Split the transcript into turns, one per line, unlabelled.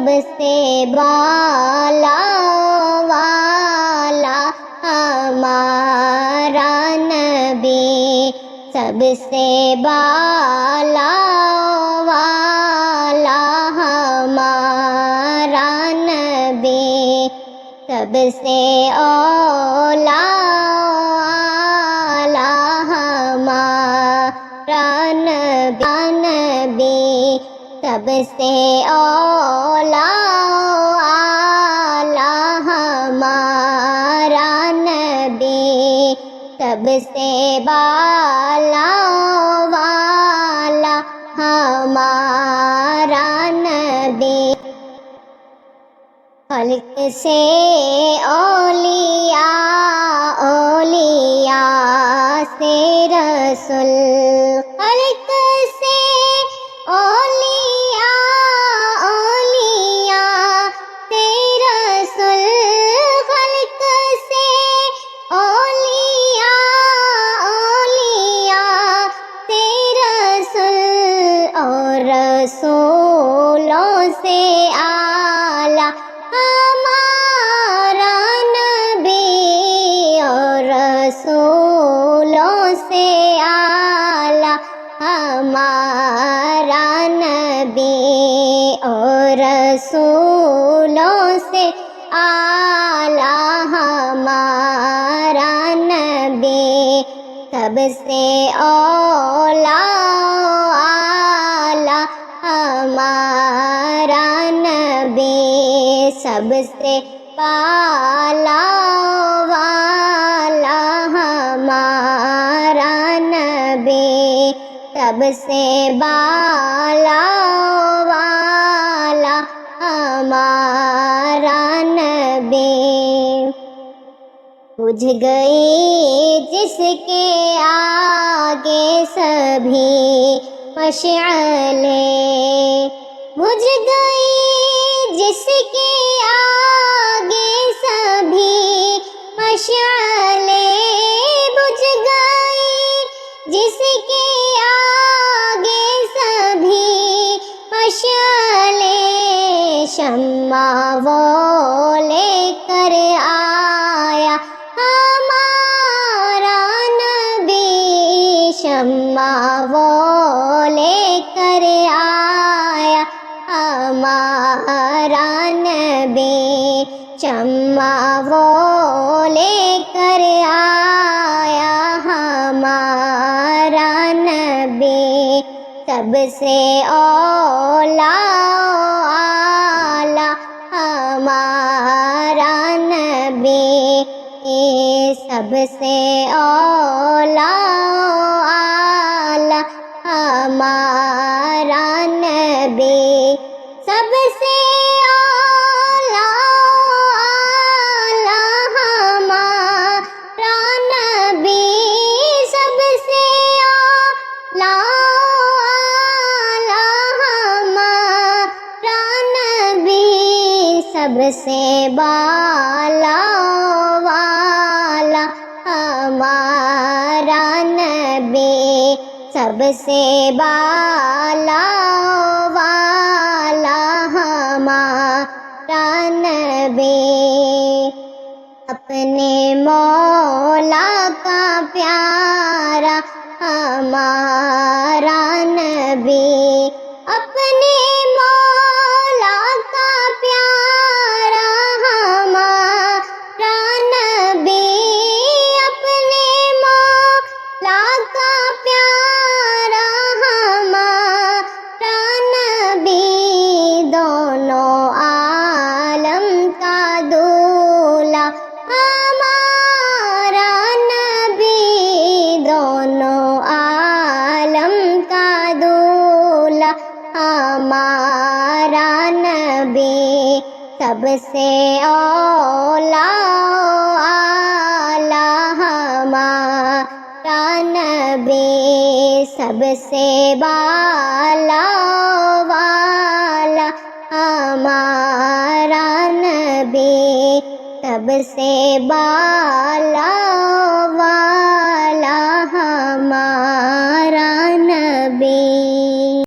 सबसे बाला वाला हमारा नबी, सबसे बाला वाला हमारा नबी, सबसे औला हमारा नबी, सबसे औला हमारा नबी, सबसे बाला वाला हमारा नबी। खल्क से औलिया, औलिया से रसूल, खल्क से औलिया, औलिया से रसूल, खल्क से औलिया, औलिया से रसूल, और रसूलों से आला हमारा नबी, और रसूलों से आला हमारा नबी, और रसूलों से आला हमारा नबी, सबसे औला हमारा नबी, सबसे बाला वाला हमारा नबी, सबसे बाला वाला हमारा नबी। बुझ गई जिसके आगे सभी मशअलें, बुझ गई जिसके आगे सभी मशअलें, बुझ गई जिसके आगे सभी मशअलें, शम्मा वो लेकर आया हमारा नबी, शम्मा वो लेकर आया हमारा नबी, शम्मा वो लेकर आया हमारा नबी, सबसे औला हमारा नबी, सबसे औला हमारा नबी, सबसे औला हमारा नबी, सबसे औला हमारा नबी, सबसे बाला वाला हमारा नबी, सबसे बाला वाला हमारा नबी। अपने मौला का प्यारा हमारा नबी, अपने मौला का प्यारा हमारा नबी, अपने मौला का प्यारा हमारा नबी, दोनों आलम का दूल्हा हमारा नबी, दोनों आलम का दूल्हा हमारा नबी, सबसे औला हमारा नबी, सबसे बाला वाला हमारा नबी, सबसे बाला वाला